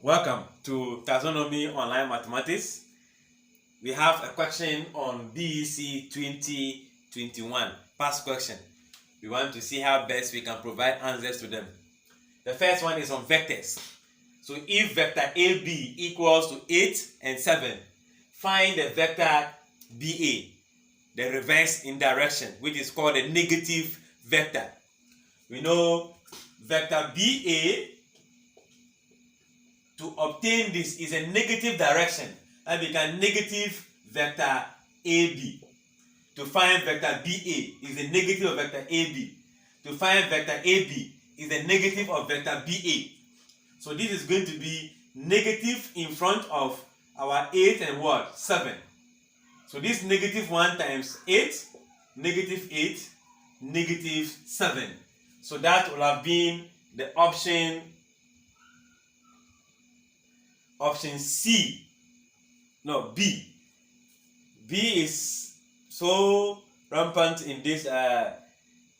Welcome to Taxonomy Online Mathematics. We have a question on BECE 2021, past question. We want to see how best we can provide answers to them. The first one is on vectors. So if vector AB equals to 8 and 7, find the vector BA, the reverse indirection, which is called a negative vector. We know vector BA, to obtain this, is a negative direction, and we can negative vector AB. To find vector BA is a negative of vector AB. To find vector AB is a negative of vector BA. So this is going to be negative in front of our 8 and what? 7. So this negative 1 times 8, negative 8, negative 7. So that will have been the option C. No, B. B is so rampant in this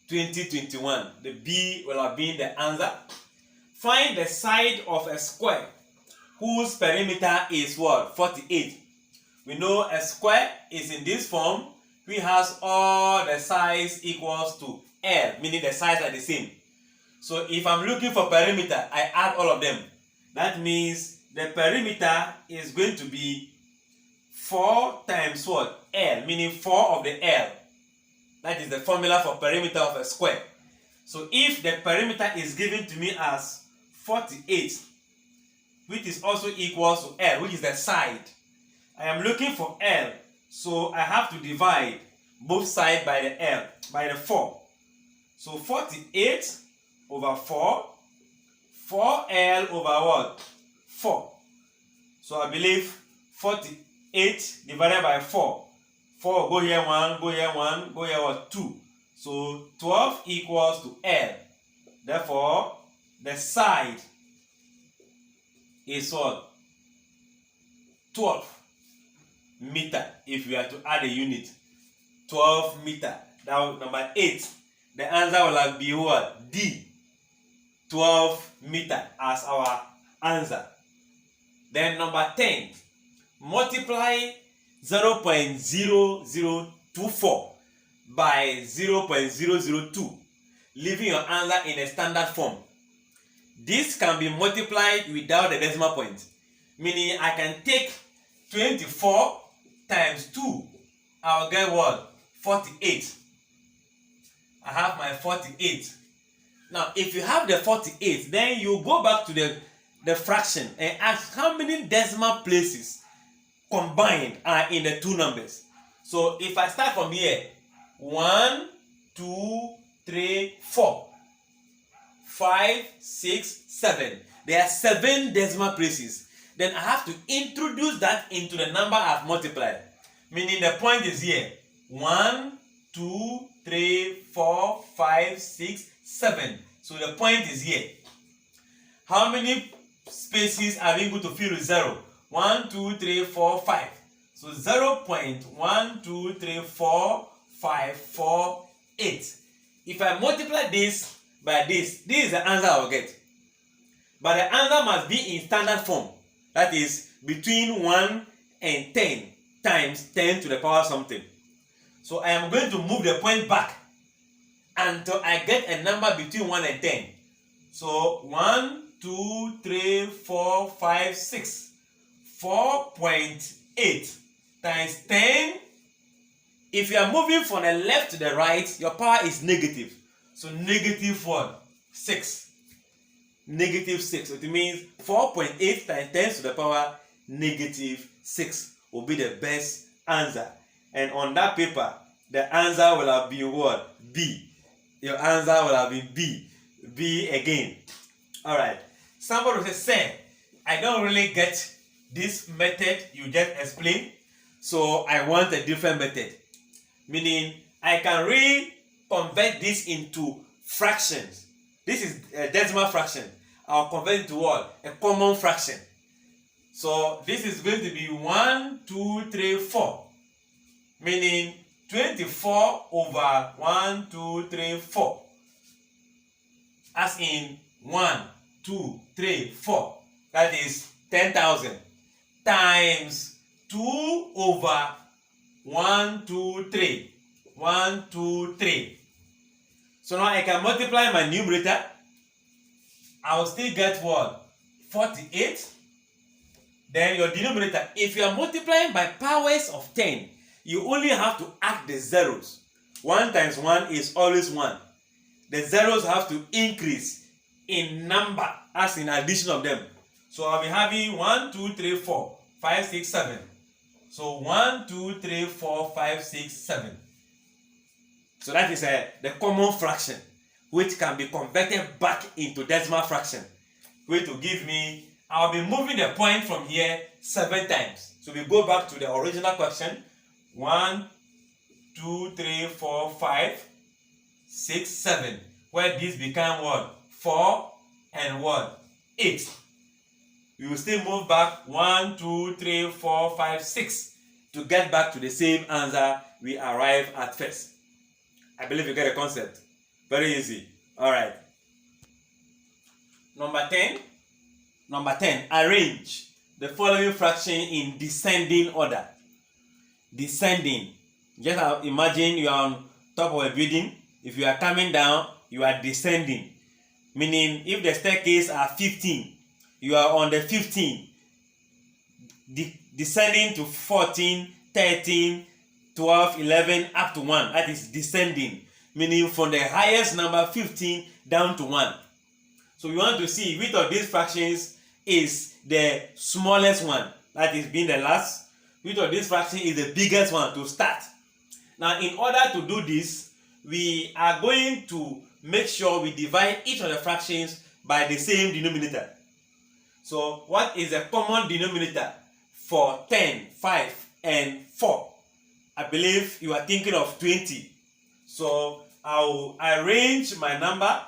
2021. The B will have been the answer. Find the side of a square whose perimeter is what? 48. We know a square is in this form, which has all the sides equals to L, meaning the sides are the same. So if I'm looking for perimeter, I add all of them. That means the perimeter is going to be 4 times what? L, meaning 4 of the L. That is the formula for perimeter of a square. So if the perimeter is given to me as 48, which is also equals to L, which is the side, I am looking for L, so I have to divide both sides by the L, by the 4. So 48 over 4, 4L over what? 4. So I believe 48 divided by 4. 4 go here 1, go here 1, go here what? 2. So 12 equals to L. Therefore, the side is what? 12 meter. If we are to add a unit, 12 meter. Now number 8. The answer will have been what? D. 12 meter as our answer. Then number 10, multiply 0.0024 by 0.002, leaving your answer in a standard form. This can be multiplied without the decimal point, meaning I can take 24 times 2, I'll get what? 48. I have my 48. Now, if you have the 48, then you go back to the fraction and ask how many decimal places combined are in the two numbers. So if I start from here, 1, 2, 3, 4, 5, 6, 7. There are 7 decimal places. Then I have to introduce that into the number I've multiplied. Meaning the point is here. 1, 2, 3, 4, 5, 6, 7. So the point is here. How many spaces are we going to fill with 0? 1, 2, 3, 4, 5. So 0.12345448. If I multiply this by this is the answer I will get. But the answer must be in standard form. That is between 1 and 10 times 10 to the power something. So I am going to move the point back until I get a number between 1 and 10. So 1, 2, 3, 4, 5, 6. 4.8 times 10. If you are moving from the left to the right, your power is negative. So negative what? 6. Negative 6. So it means 4.8 times 10 to the power negative 6 will be the best answer. And on that paper, the answer will have been what? B. Your answer will have been B. B again. Alright. Somebody will say, I don't really get this method you just explained, so I want a different method. Meaning, I can convert this into fractions. This is a decimal fraction. I'll convert it to what? A common fraction. So this is going to be 1, 2, 3, 4. Meaning 24 over 1, 2, 3, 4. As in 1, 2, 3, 4. That is 10,000 times 2 over 1, 2, 3. 1, 2, 3. So now I can multiply my numerator. I will still get what? 48. Then your denominator, if you are multiplying by powers of 10, you only have to add the zeros. 1 times 1 is always 1. The zeros have to increase in number as in addition of them. So I'll be having 1, 2, 3, 4, 5, 6, 7. So 1, 2, 3, 4, 5, 6, 7. So that is the common fraction, which can be converted back into decimal fraction, which will give me, I'll be moving the point from here 7 times. So we go back to the original question. 1, 2, 3, 4, 5, 6, 7. Where this become what? 4 and what? 8. We will still move back 1, 2, 3, 4, 5, 6 to get back to the same answer we arrived at first. I believe you get the concept. Very easy. Alright. Number 10. Arrange the following fraction in descending order. Descending. Just imagine you are on top of a building. If you are coming down, you are descending. Meaning, if the staircase are 15, you are on the 15. Descending to 14, 13, 12, 11, up to 1. That is descending. Meaning from the highest number, 15, down to 1. So we want to see which of these fractions is the smallest one. That is being the last. Which of these fractions is the biggest one to start. Now, in order to do this, we are going to make sure we divide each of the fractions by the same denominator. So, what is the common denominator for 10, 5, and 4? I believe you are thinking of 20. So, I will arrange my number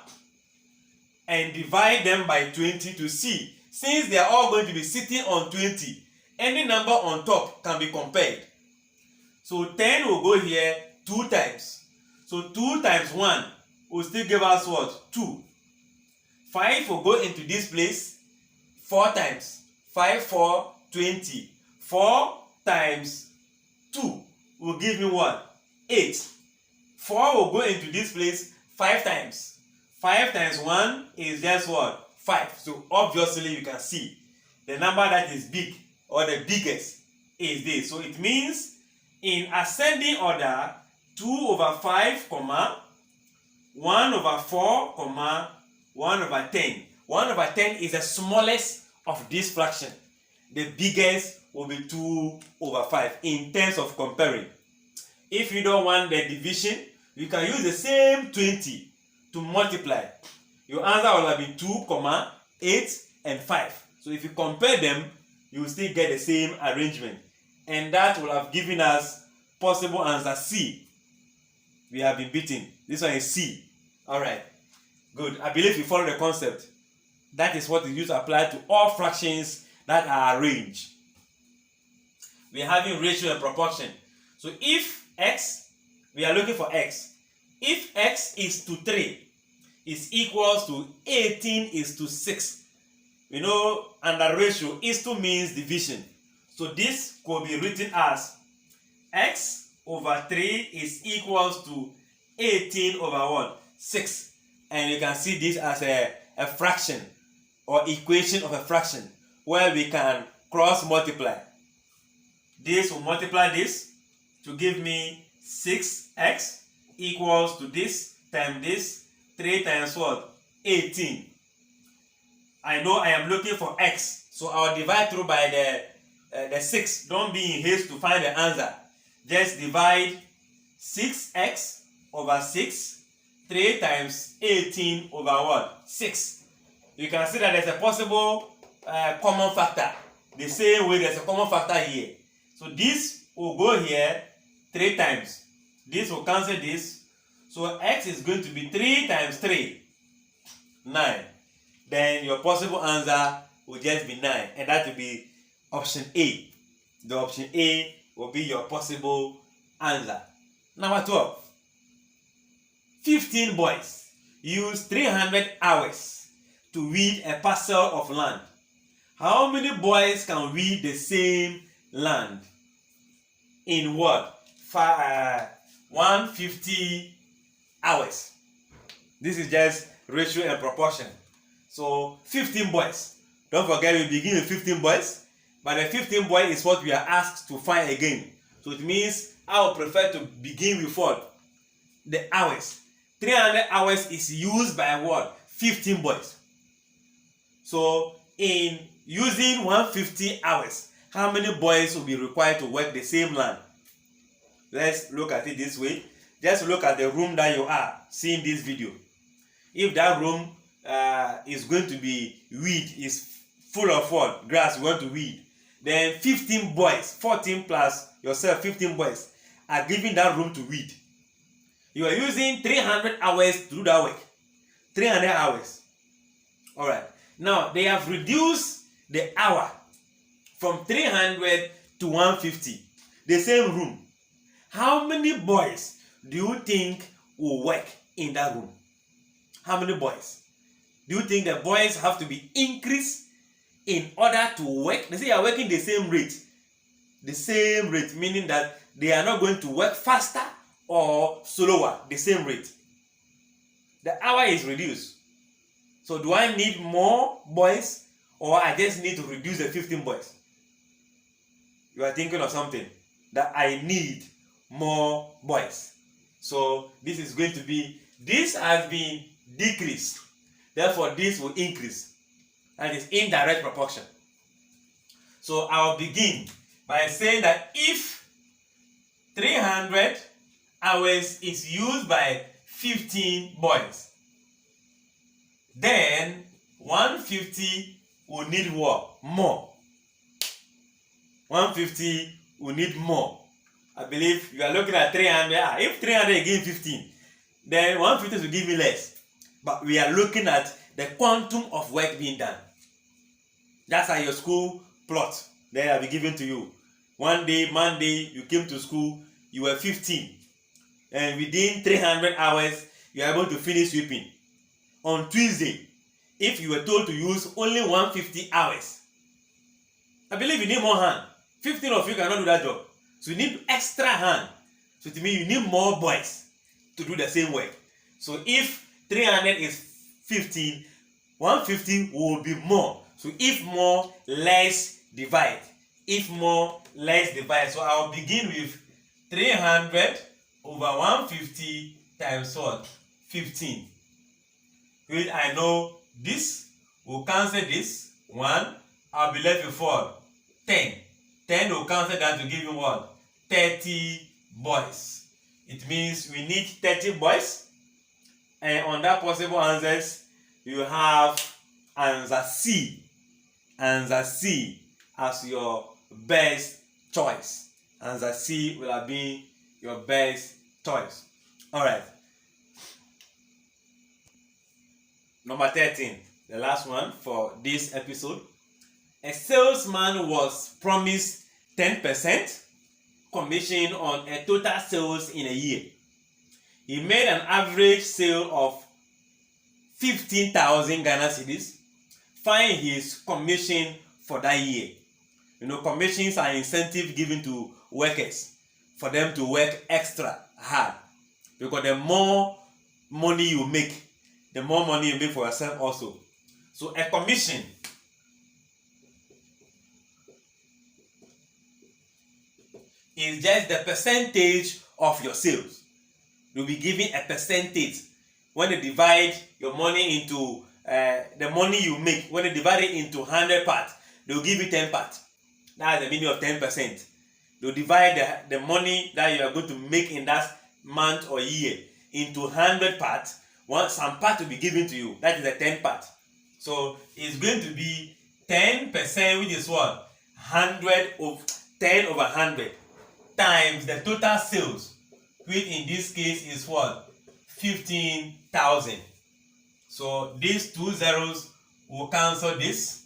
and divide them by 20 to see. Since they are all going to be sitting on 20, any number on top can be compared. So 10 will go here 2 times. So 2 times 1 will still give us what? 2. 5 will go into this place 4 times. 5, 4, 20. 4 times 2 will give me what? 8. 4 will go into this place 5 times. 5 times 1 is just what? 5. So obviously you can see the number that is big or the biggest is this. So it means in ascending order, 2 over 5, 1 over 4, 1 over 10. 1 over 10 is the smallest of this fraction. The biggest will be 2 over 5 in terms of comparing. If you don't want the division, you can use the same 20 to multiply. Your answer will have been 2, 8, and 5. So if you compare them, you will still get the same arrangement. And that will have given us possible answer C. We have been beaten. This one is C. Alright. Good. I believe you follow the concept. That is what is used to apply to all fractions that are arranged. We are having ratio and proportion. So if x, we are looking for x. If x is to 3, is equals to 18 is to 6. We know under ratio, is to means division. So this could be written as x over 3 is equals to 18 over what? 6. And you can see this as a fraction or equation of a fraction where we can cross multiply. This will multiply this to give me 6x equals to this times this, 3 times what? 18. I know I am looking for x, so I'll divide through by the 6. Don't be in haste to find the answer. Just divide 6x over 6, 3 times 18 over what? 6. You can see that there's a possible common factor. The same way there's a common factor here. So this will go here 3 times. This will cancel this. So x is going to be 3 times 3, 9. Then your possible answer will just be 9. And that will be option A. The option A will be your possible answer. Number 12. 15 boys use 300 hours to weed a parcel of land. How many boys can weed the same land in what? 150 hours. This is just ratio and proportion. So 15 boys. Don't forget we begin with 15 boys, but the 15 boy is what we are asked to find again. So it means I would prefer to begin with what? The hours. 300 hours is used by what? 15 boys. So in using 150 hours, how many boys will be required to work the same land? Let's look at it this way. Just look at the room that you are seeing this video. If that room is going to be weed, is full of what? Grass, you want to weed. Then 15 boys, 14 plus yourself, 15 boys are given that room to weed. You are using 300 hours to do that work. 300 hours. Alright. Now, they have reduced the hour from 300 to 150. The same room. How many boys do you think will work in that room? How many boys? Do you think the boys have to be increased in order to work? They say you are working the same rate. The same rate, meaning that they are not going to work faster or slower. The same rate. The hour is reduced. So do I need more boys, or I just need to reduce the 15 boys? You are thinking of something. That I need more boys. So this is going to be, this has been decreased. Therefore, this will increase. That is indirect proportion. So I'll begin by saying that if 300 hours is used by 15 boys, then 150 will need what? More. 150 will need more. I believe you are looking at 300. If 300 again 15, then 150 will give me less. But we are looking at the quantum of work being done. That's how your school plot. They will be given to you. One day, Monday, you came to school, you were 15. And within 300 hours, you are able to finish sweeping. On Tuesday, if you were told to use only 150 hours, I believe you need more hand. 15 of you cannot do that job. So you need extra hand. So to me, you need more boys to do the same work. So if 300 is 15, 150 will be more. So if more, less divide. If more, less divide. So I'll begin with 300 over 150 times what? 15. Which I know this will cancel this. 1. I'll be left with what? 10. 10 will cancel that to give you what? 30 boys. It means we need 30 boys. And on that possible answers, you have answer C. Answer C as your best choice. Answer C will have been your best choice. Alright. Number 13, the last one for this episode. A salesman was promised 10% commission on a total sales in a year. He made an average sale of 15,000 Ghana cedis. Find his commission for that year. You know, commissions are incentive given to workers for them to work extra hard. Because the more money you make, the more money you make for yourself also. So a commission is just the percentage of your sales. You'll be given a percentage. When they divide your money into the money you make, when they divide it into 100 parts, they'll give you 10 parts. That's the meaning of 10%. They'll divide the money that you are going to make in that month or year into 100 parts. Some part will be given to you. That is the 10 part. So it's going to be 10%, which is what? 100 of 10 over 100 times the total sales, which in this case is what? 15,000. So these two zeros will cancel this.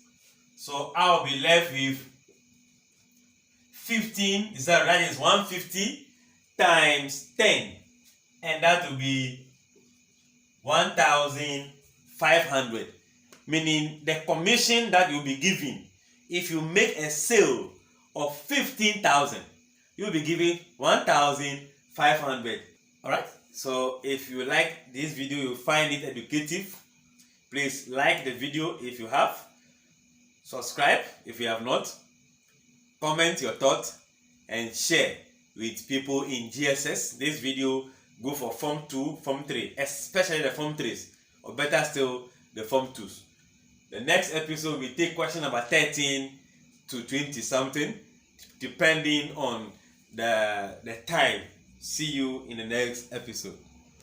So I'll be left with 15 zero. That is 150 times 10. And that will be 1,500. Meaning the commission that you'll be given if you make a sale of 15,000, you'll be given 1,500. Alright, so if you like this video, you find it educative, please like the video if you have, subscribe if you have not, comment your thoughts, and share with people in GSS. This video go for Form 2, Form 3, especially the Form 3s, or better still, the Form 2s. The next episode we take question number 13 to 20 something, depending on the time. See you in the next episode.